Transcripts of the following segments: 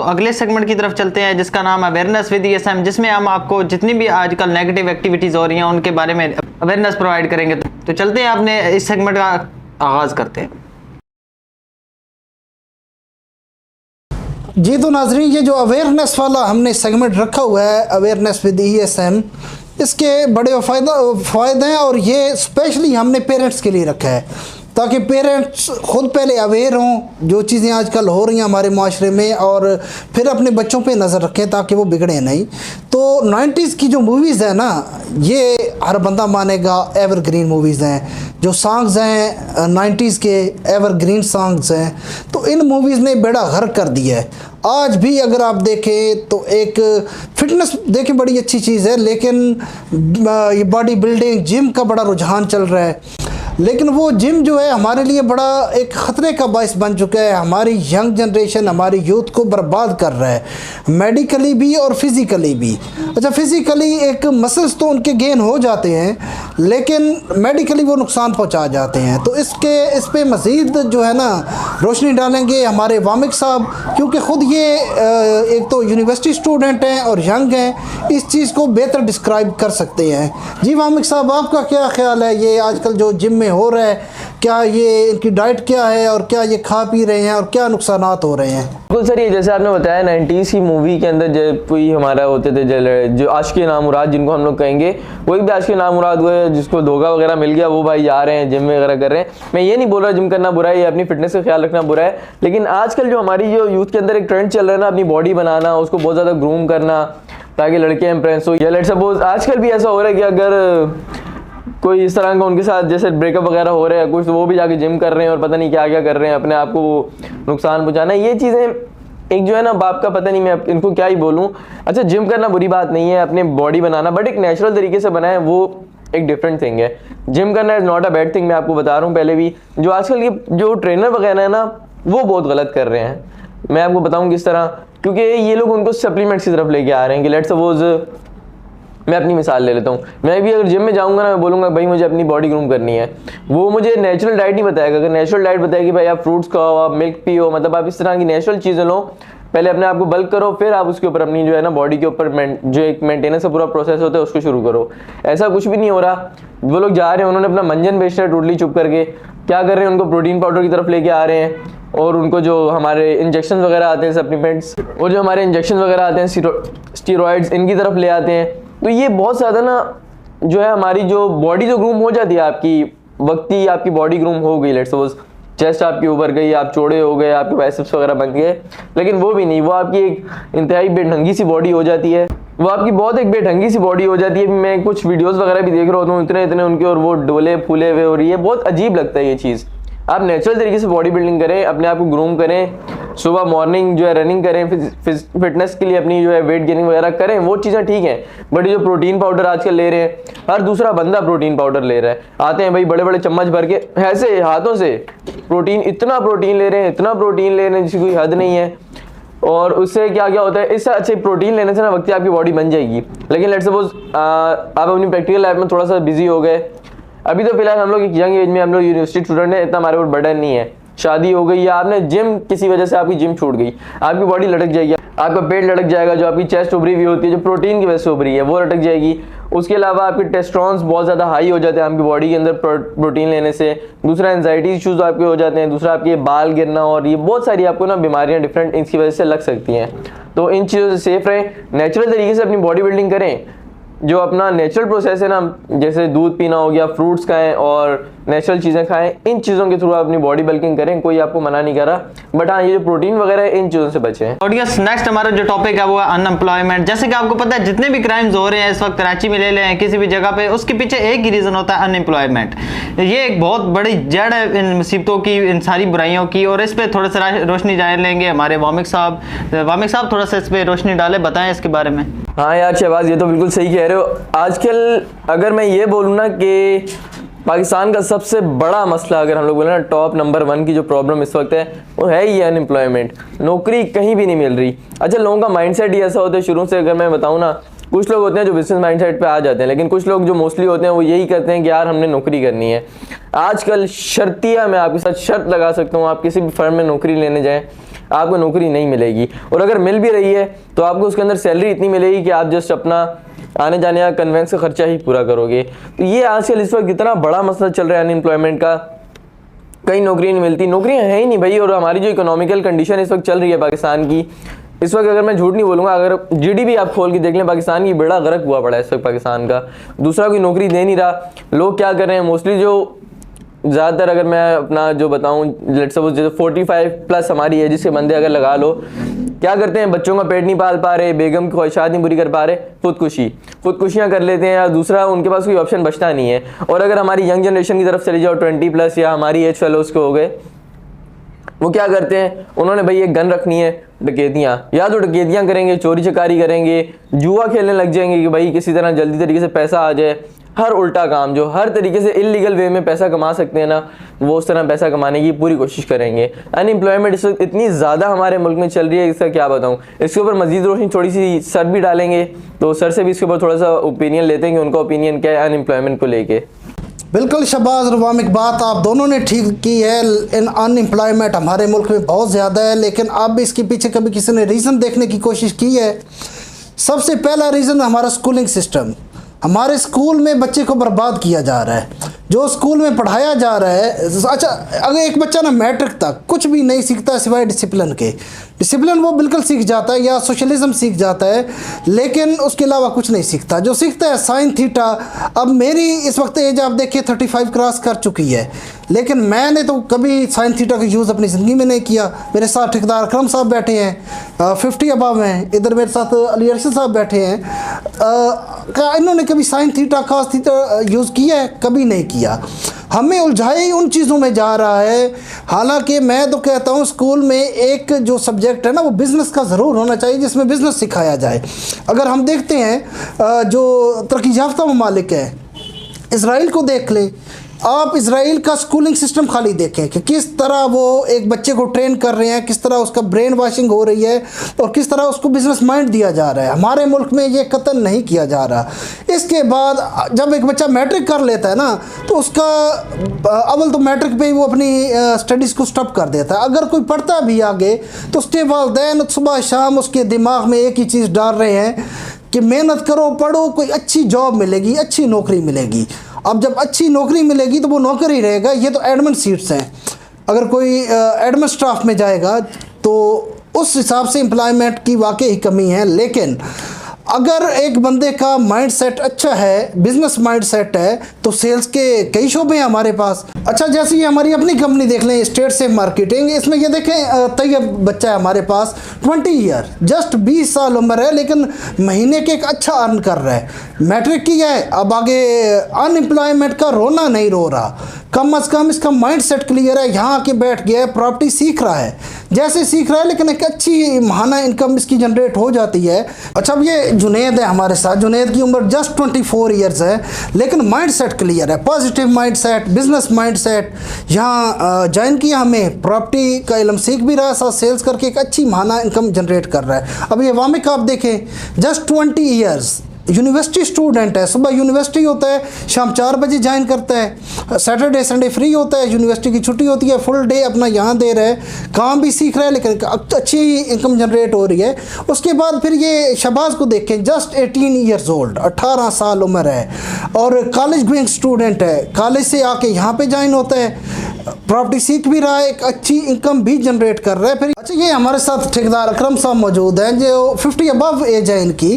अगले सेगमेंट की तरफ चलते हैं जिसका नाम है अवेयरनेस विद ESM, जिसमें हम आपको जितनी भी आजकल नेगेटिव एक्टिविटीज हो रही हैं उनके बारे में अवेयरनेस प्रोवाइड करेंगे। तो चलते हैं, आपने इस सेगमेंट का आगाज करते हैं। जी तो नाजरीन, ये जो अवेयरनेस वाला हमने सेगमेंट रखा हुआ है अवेयरनेस विद ESM, इसके बड़े फ़ायदे हैं और ये स्पेशली हमने पेरेंट्स के लिए रखा है ताकि पेरेंट्स खुद पहले अवेयर हों जो चीज़ें आजकल हो रही हैं हमारे माशरे में, और फिर अपने बच्चों पे नज़र रखें ताकि वो बिगड़े नहीं। तो 90s की जो मूवीज़ हैं ना, ये हर बंदा मानेगा एवरग्रीन मूवीज़ हैं। जो सॉन्ग्स हैं 90s के एवरग्रीन सॉन्ग्स हैं, तो इन मूवीज़ ने बेड़ा गर्क कर दिया है। आज भी अगर आप देखें तो एक फ़िटनेस देखें बड़ी अच्छी चीज़ है, लेकिन ये बॉडी बिल्डिंग जिम का बड़ा रुझान चल रहा है, लेकिन वो जिम जो है हमारे लिए बड़ा एक ख़तरे का बायस बन चुका है। हमारी यंग जनरेशन हमारी यूथ को बर्बाद कर रहा है, मेडिकली भी और फिज़िकली भी। अच्छा, फिज़िकली एक मसल्स तो उनके गेन हो जाते हैं, लेकिन मेडिकली वो नुकसान पहुंचा जाते हैं। तो इस पे मज़ीद जो है ना रोशनी डालेंगे हमारे वामिक साहब, क्योंकि ख़ुद ये एक तो यूनिवर्सिटी स्टूडेंट हैं और यंग हैं, इस चीज़ को बेहतर डिस्क्राइब कर सकते हैं। जी वामिक साहब, आपका क्या ख्याल है ये आजकल जो जिम में हो रहा है, क्या ये इनकी डाइट क्या है और क्या ये खा पी रहे हैं और क्या नुकसानात हो रहे हैं? बिल्कुल सर, ये जैसे आपने बताया 90s की मूवी के अंदर जो कोई हमारा होते थे जो आशिक नामुराद जिनको हम लोग कहेंगे, कोई भी आशिक नामुराद हुए जिसको धोखा वगैरह मिल गया, वो भाई जा रहे हैं जिम वगैरह कर रहे हैं। मैं ये नहीं बोल रहा जिम करना बुरा है या अपनी फिटनेस का ख्याल रखना बुरा है, लेकिन आजकल जो हमारी जो यूथ के अंदर एक ट्रेंड चल रहा है ना, अपनी बॉडी बनाना, उसको बहुत ज़्यादा ग्रूम करना ताकि लड़के इंप्रेस हो, या लेट्स सपोज आजकल भी ऐसा हो रहा है कि अगर कोई इस तरह का उनके साथ जैसे ब्रेकअप वगैरह हो रहे हैं कुछ, तो वो भी जाके जिम कर रहे हैं और पता नहीं क्या क्या कर रहे हैं, अपने आप को नुकसान पहुंचाना। ये चीज़ें एक जो है ना बाप का पता नहीं, मैं इनको क्या ही बोलूँ। अच्छा, जिम करना बुरी बात नहीं है, अपने बॉडी बनाना, बट एक नेचुरल तरीके से बनाए वो एक डिफरेंट थिंग है। जिम करना is not a bad thing, मैं आपको बता रहा हूँ पहले भी। जो आजकल के जो ट्रेनर वगैरह है ना, वो बहुत गलत कर रहे हैं। मैं आपको बताऊँ किस तरह, क्योंकि ये लोग उनको सप्लीमेंट्स की तरफ लेके आ रहे हैं कि लेट्स सपोज मैं अपनी मिसाल ले लेता हूँ। मैं भी अगर जिम में जाऊँगा ना, मैं बोलूँगा भाई मुझे अपनी बॉडी ग्रूम करनी है, वो मुझे नेचुरल डाइट नहीं बताएगा। अगर नेचुरल डाइट बताएगी भाई आप फ्रूट्स खाओ, आप मिल्क पियो, मतलब आप इस तरह की नेचुरल चीज़ें लो, पहले अपने आप को बल्क करो, फिर आप उसके ऊपर अपनी जो है ना बॉडी के ऊपर जो एक मेंटेनेंस का पूरा प्रोसेस होता है उसको शुरू करो। ऐसा कुछ भी नहीं हो रहा। वो लोग जा रहे हैं, उन्होंने अपना मंजन बेच रहा है टोटली चुप करके, क्या कर रहे हैं, उनको प्रोटीन पाउडर की तरफ लेके आ रहे हैं, और उनको जो हमारे इंजेक्शन वगैरह आते हैं सप्लीमेंट्स, और जो हमारे इंजेक्शन वगैरह आते हैं स्टीरॉइड्स, इनकी तरफ ले आते हैं। तो ये बहुत ज़्यादा ना जो है हमारी जो बॉडी जो ग्रूम हो जाती है, आपकी वक्ती आपकी बॉडी ग्रूम हो गई, लेट्स सपोज चेस्ट आपकी उभर गई, आप चौड़े हो गए, आपके बाइसेप्स वगैरह बन गए, लेकिन वो भी नहीं, वो आपकी एक इंतहाई बेढंगी सी बॉडी हो जाती है। वो आपकी बहुत एक बेढंगी सी बॉडी हो जाती है। मैं कुछ वीडियोस वगैरह भी देख रहा होता हूँ, इतने उनके, और वो डोले फूले हुए, और ये बहुत अजीब लगता है ये चीज़। आप नेचुरल तरीके से बॉडी बिल्डिंग करें, अपने आप को ग्रूम करें, सुबह मॉर्निंग जो है रनिंग करें, फिटनेस के लिए अपनी जो है वेट गेनिंग वगैरह करें, वो चीज़ें ठीक हैं। बट जो प्रोटीन पाउडर आजकल ले रहे हैं, हर दूसरा बंदा प्रोटीन पाउडर ले रहा है, आते हैं भाई बड़े बड़े चम्मच भर के ऐसे हाथों से प्रोटीन, इतना प्रोटीन ले रहे हैं, इतना प्रोटीन ले रहे हैं जिसकी कोई हद नहीं है। और उससे क्या क्या होता है, इससे अच्छे प्रोटीन लेने से ना वक्त आपकी बॉडी बन जाएगी। लेकिन लेट्स सपोज आप अपनी प्रैक्टिकल लाइफ में थोड़ा सा बिजी हो गए, अभी तो फिलहाल हम लोग एक यंग एज में, हम लोग यूनिवर्सिटी स्टूडेंट हैं, इतना हमारे ऊपर बर्डन नहीं है, शादी हो गई या आपने जिम किसी वजह से आपकी जिम छूट गई, आपकी बॉडी लटक जाएगी, आपका पेट लटक जाएगा, जो आपकी चेस्ट उभरी हुई होती है जो प्रोटीन की वजह से उभरी है वो लटक जाएगी। उसके अलावा आपके टेस्टोस्टेरोन बहुत ज़्यादा हाई हो जाते हैं आपकी बॉडी के अंदर प्रोटीन लेने से। दूसरा एंजाइटी इश्यूज आपके हो जाते हैं, दूसरा आपके बाल गिरना, और ये बहुत सारी आपको ना बीमारियां डिफरेंट इसकी वजह से लग सकती हैं। तो इन चीज़ों से सेफ रहें, नेचुरल तरीके से अपनी बॉडी बिल्डिंग करें। जो अपना नेचुरल प्रोसेस है ना, जैसे दूध पीना हो गया, फ्रूट्स खाएं और नेचुरल चीज़ें खाएं, इन चीज़ों के थ्रू आप अपनी बॉडी बिल्डिंग करें, कोई आपको मना नहीं कर रहा। बट हाँ, ये जो प्रोटीन वगैरह है इन चीज़ों से बचें। ऑडियंस, नेक्स्ट हमारा जो टॉपिक है वो है अनएम्प्लॉयमेंट। जैसे कि आपको पता है जितने भी क्राइम्स हो रहे हैं इस वक्त कराची में ले लें, किसी भी जगह पे, उसके पीछे एक ही रीज़न होता है अनएम्प्लॉयमेंट। ये एक बहुत बड़ी जड़ है इन मुसीबतों की, इन सारी बुराइयों की, और इस पर थोड़ा सा रोशनी डाल लेंगे हमारे वामिक साहब। वामिक साहब थोड़ा सा इस पर रोशनी डालें, बताएं इसके बारे में। हाँ यार शहबाज, ये तो बिल्कुल सही कह रहे हो। आजकल अगर मैं ये बोलूँ ना कि पाकिस्तान का सबसे बड़ा मसला, अगर हम लोग बोले ना टॉप नंबर 1 की जो प्रॉब्लम इस वक्त है, वो है ये अनएम्प्लॉयमेंट। नौकरी कहीं भी नहीं मिल रही। अच्छा, लोगों का माइंडसेट ही ऐसा होता है शुरू से। अगर मैं बताऊँ ना, कुछ लोग होते हैं जो बिजनेस माइंडसेट पे आ जाते हैं, लेकिन कुछ लोग जो मोस्टली होते हैं वो यही करते हैं कि यार हमने नौकरी करनी है। आजकल शर्तिया, मैं आपके साथ शर्त लगा सकता हूँ, आप किसी भी फर्म में नौकरी लेने जाएँ, आपको नौकरी नहीं मिलेगी, और अगर मिल भी रही है तो आपको उसके अंदर सैलरी इतनी मिलेगी कि आप जस्ट अपना आने जाने का कन्वेंस का खर्चा ही पूरा करोगे। तो ये आजकल इस वक्त इतना बड़ा मसला चल रहा है अनएम्प्लॉयमेंट का, कहीं नौकरी नहीं मिलती, नौकरियां है ही नहीं भाई। और हमारी जो इकोनॉमिकल कंडीशन इस वक्त चल रही है पाकिस्तान की, इस वक्त अगर मैं झूठ नहीं बोलूँगा, अगर जीडीपी आप खोल के देख लें पाकिस्तान की, बड़ा गर्क हुआ पड़ा है इस वक्त पाकिस्तान का। दूसरा कोई नौकरी दे नहीं रहा, लोग क्या कर रहे हैं मोस्टली, जो ज़्यादातर अगर मैं अपना जो बताऊँ, लेट्स सपोज जैसे 45 प्लस हमारी एज के बंदे अगर लगा लो, क्या करते हैं, बच्चों का पेट नहीं पाल पा रहे, बेगम की ख्वाहिशात नहीं पूरी कर पा रहे, खुदकुशियाँ कर लेते हैं, या दूसरा उनके पास कोई ऑप्शन बचता नहीं है। और अगर हमारी यंग जनरेशन की तरफ चली जाओ, 20 प्लस या हमारी एज फेलोज के हो गए, वो क्या करते हैं, उन्होंने भाई एक गन रखनी है, डकैतियाँ, या तो डकैतियाँ करेंगे, चोरी चकारी करेंगे, जुआ खेलने लग जाएंगे कि भाई किसी तरह जल्दी तरीके से पैसा आ जाए। हर उल्टा काम जो हर तरीके से इलीगल वे में पैसा कमा सकते हैं ना, वो उस तरह पैसा कमाने की पूरी कोशिश करेंगे। अनएम्प्लॉयमेंट इस वक्त इतनी ज़्यादा हमारे मुल्क में चल रही है, इसका क्या बताऊँ। इसके ऊपर मजीद रोशनी थोड़ी सी सर भी डालेंगे, तो सर से भी इसके ऊपर थोड़ा सा ओपिनियन लेते हैं कि उनका ओपिनियन क्या है अनएम्प्लॉयमेंट को लेके। बिल्कुल शहबाज और वामिक, बात आप दोनों ने ठीक की है। इन अनएम्प्लॉयमेंट हमारे मुल्क में बहुत ज़्यादा है, लेकिन अब इसके पीछे कभी किसी ने रीज़न देखने की कोशिश की है? सबसे पहला रीज़न हमारा स्कूलिंग सिस्टम। हमारे स्कूल में बच्चे को बर्बाद किया जा रहा है। जो स्कूल में पढ़ाया जा रहा है, अच्छा अगर एक बच्चा ना मैट्रिक तक कुछ भी नहीं सीखता सिवाय डिसिप्लिन के, डिसिप्लिन वो बिल्कुल सीख जाता है या सोशलिज्म सीख जाता है, लेकिन उसके अलावा कुछ नहीं सीखता। जो सीखता है साइन थीटा। अब मेरी इस वक्त एज आप देखिए 35 क्रॉस कर चुकी है, लेकिन मैंने तो कभी साइन थीटा का यूज़ अपनी ज़िंदगी में नहीं किया। मेरे साथ ठेकेदार अकरम साहब बैठे हैं, 50 अबव हैं, इधर मेरे साथ अली अरशद साहब बैठे हैं, क्या इन्होंने कभी sine theta cos theta use किया है? कभी नहीं किया। हमें उलझाए ही उन चीज़ों में जा रहा है। हालांकि मैं तो कहता हूँ स्कूल में एक जो सब्जेक्ट है ना, वो बिज़नेस का ज़रूर होना चाहिए, जिसमें बिज़नेस सिखाया जाए। अगर हम देखते हैं जो तरक्की याफ्ता ममालिक है, इसराइल को देख लें आप, इसराइल का स्कूलिंग सिस्टम खाली देखें कि किस तरह वो एक बच्चे को ट्रेन कर रहे हैं, किस तरह उसका ब्रेन वॉशिंग हो रही है और किस तरह उसको बिजनेस माइंड दिया जा रहा है। हमारे मुल्क में ये कतई नहीं किया जा रहा। इसके बाद जब एक बच्चा मैट्रिक कर लेता है ना, तो उसका अव्वल तो मैट्रिक पे ही वो अपनी स्टडीज़ को स्टॉप कर देता है। अगर कोई पढ़ता भी आगे तो उसके वालिदैन सुबह शाम उसके दिमाग में एक ही चीज़ डाल रहे हैं कि मेहनत करो, पढ़ो, कोई अच्छी जॉब मिलेगी, अच्छी नौकरी मिलेगी। अब जब अच्छी नौकरी मिलेगी तो वो नौकर ही रहेगा। ये तो एडमिन सीट्स हैं, अगर कोई एडमिन स्टाफ में जाएगा तो उस हिसाब से एम्प्लॉयमेंट की वाकई ही कमी है। लेकिन अगर एक बंदे का माइंड सेट अच्छा है, बिजनेस माइंड सेट है, तो सेल्स के कई शोबे हैं हमारे पास। अच्छा जैसे ये हमारी अपनी कंपनी देख लें, स्टेट से मार्केटिंग, इसमें ये देखें तैयब बच्चा है हमारे पास, 20 ईयर, जस्ट 20 साल उम्र है, लेकिन महीने के एक अच्छा अर्न कर रहा है। मैट्रिक किया है, अब आगे अनएम्प्लॉयमेंट का रोना नहीं रो रहा। कम अज़ कम इसका माइंड सेट क्लियर है, यहाँ आके बैठ गया है, प्रॉपर्टी सीख रहा है, जैसे सीख रहा है, लेकिन एक अच्छी माहाना इनकम इसकी जनरेट हो जाती है। अच्छा अब ये जुनैद है हमारे साथ, जुनैद की उम्र जस्ट 24 ईयर्स है, लेकिन माइंड सेट क्लियर है, positive mind set, business mind set. यहाँ ज्वाइन किया, हमें प्रॉपर्टी का इल्म सीख भी रहा है, साथ सेल्स करके एक अच्छी माहाना इनकम जनरेट कर रहा है। अब ये वामिक आप देखें, जस्ट 20 ईयर्स, यूनिवर्सिटी स्टूडेंट है, सुबह यूनिवर्सिटी होता है, शाम 4 बजे ज्वाइन करता है, सैटरडे संडे फ्री होता है, यूनिवर्सिटी की छुट्टी होती है, फुल डे अपना यहाँ दे रहा है, काम भी सीख रहा है, लेकिन अच्छी इनकम जनरेट हो रही है। उसके बाद फिर ये शहबाज को देखें, जस्ट 18 ईयर्स ओल्ड, 18 साल उम्र है, और कॉलेज गोइंग स्टूडेंट है, कॉलेज से आके यहाँ पे ज्वाइन होता है, प्रॉपर्टी सीख भी रहा है, एक अच्छी इनकम भी जनरेट कर रहा है। फिर अच्छा ये हमारे साथ ठेकेदार अकरम साहब मौजूद हैं, जो 50 अबव एज है इनकी,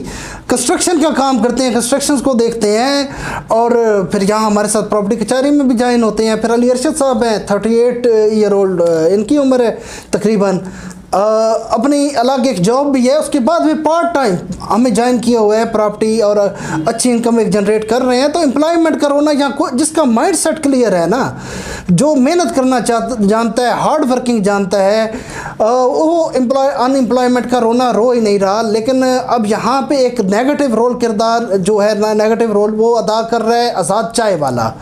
कंस्ट्रक्शन का काम करते हैं, कंस्ट्रक्शन को देखते हैं, और फिर यहाँ हमारे साथ प्रॉपर्टी कचहरी में भी ज्वाइन होते हैं। फिर अली अरशद साहब हैं, 38 ईयर ओल्ड इनकी उम्र है तकरीबन, अपनी अलग एक जॉब भी है, उसके बाद भी पार्ट टाइम हमें ज्वाइन किया हुआ है प्रॉपर्टी, और अच्छी इनकम एक जनरेट कर रहे हैं। तो एम्प्लॉयमेंट का रोना यहाँ जिसका माइंड सेट क्लियर है ना, जो मेहनत करना जानता है, हार्ड वर्किंग जानता है, वो अनएम्प्लॉयमेंट का रोना रो ही नहीं रहा। लेकिन अब यहाँ पे एक नेगेटिव रोल किरदार जो है ना, नेगेटिव रोल वो अदा कर रहा है आज़ाद चाय वाला।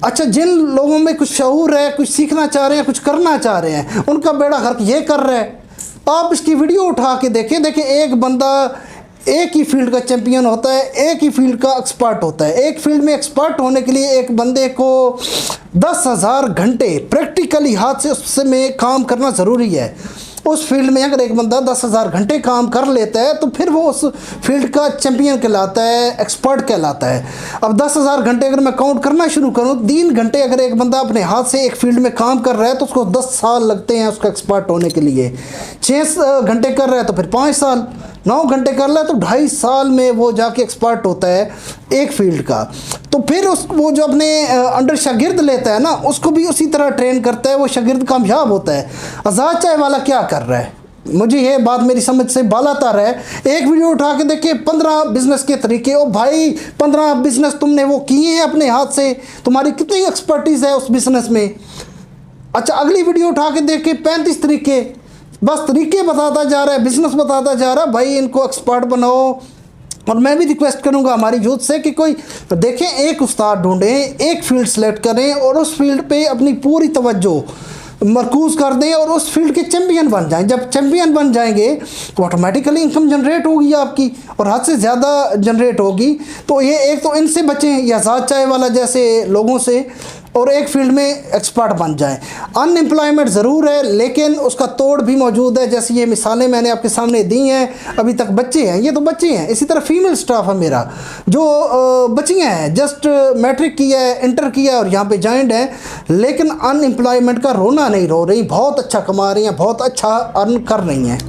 अच्छा जिन लोगों में कुछ शऊर है, कुछ सीखना चाह रहे हैं, कुछ करना चाह रहे हैं, उनका बेड़ा गर्क ये कर रहा है। आप इसकी वीडियो उठा के देखें, एक बंदा एक ही फील्ड का चैंपियन होता है, एक ही फील्ड का एक्सपर्ट होता है। एक फील्ड में एक्सपर्ट होने के लिए एक बंदे को 10,000 घंटे प्रैक्टिकली हाथ से उसमें काम करना ज़रूरी है। उस फील्ड में अगर एक बंदा 10,000 घंटे काम कर लेता है तो फिर वो उस फील्ड का चैम्पियन कहलाता है, एक्सपर्ट कहलाता है। अब 10,000 घंटे अगर मैं काउंट करना शुरू करूँ, 3 घंटे अगर एक बंदा अपने हाथ से एक फील्ड में काम कर रहा है तो उसको 10 साल लगते हैं उसका एक्सपर्ट होने के लिए। 6 घंटे कर रहा है तो फिर 5 साल, 9 घंटे कर रहा है तो 2.5 साल में वो जाके एक्सपर्ट होता है एक फील्ड का। तो फिर वो जो अपने अंडर शागिर्द लेता है ना, उसको भी उसी तरह ट्रेन करता है, वो शागिर्द कामयाब होता है। आज़ाद चाय वाला क्या कर रहा है, मुझे ये बात मेरी समझ से बालातर है। एक वीडियो उठा के देखिए 15 बिजनेस के तरीके। ओ भाई 15 बिजनेस तुमने वो किए हैं अपने हाथ से, तुम्हारी कितनी एक्सपर्टीज़ है उस बिजनेस में। अच्छा, अगली वीडियो उठा के देखिए 35 तरीके, बस तरीके बताता जा रहा है, बिजनेस बताता जा रहा है। भाई इनको एक्सपर्ट बनाओ। और मैं भी रिक्वेस्ट करूंगा हमारी यूथ से कि कोई देखें, एक उस्ताद ढूंढें, एक फील्ड सेलेक्ट करें और उस फील्ड पे अपनी पूरी तवज्जो मरकूज़ कर दें और उस फील्ड के चैम्पियन बन जाएं। जब चैम्पियन बन जाएंगे तो ऑटोमेटिकली इनकम जनरेट होगी आपकी, और हद से ज़्यादा जनरेट होगी। तो ये एक तो इनसे बचें, या आज़ाद चाय वाला जैसे लोगों से, और एक फील्ड में एक्सपर्ट बन जाएं। अनएम्प्लॉयमेंट ज़रूर है लेकिन उसका तोड़ भी मौजूद है। जैसे ये मिसालें मैंने आपके सामने दी हैं, अभी तक बच्चे हैं, ये तो बच्चे हैं। इसी तरह फीमेल स्टाफ है मेरा जो बच्चियाँ हैं, जस्ट मैट्रिक किया है, इंटर किया है और यहाँ पे जॉइंड हैं, लेकिन अनएम्प्लॉयमेंट का रोना नहीं रो रही, बहुत अच्छा कमा रही हैं, बहुत अच्छा अर्न कर रही हैं।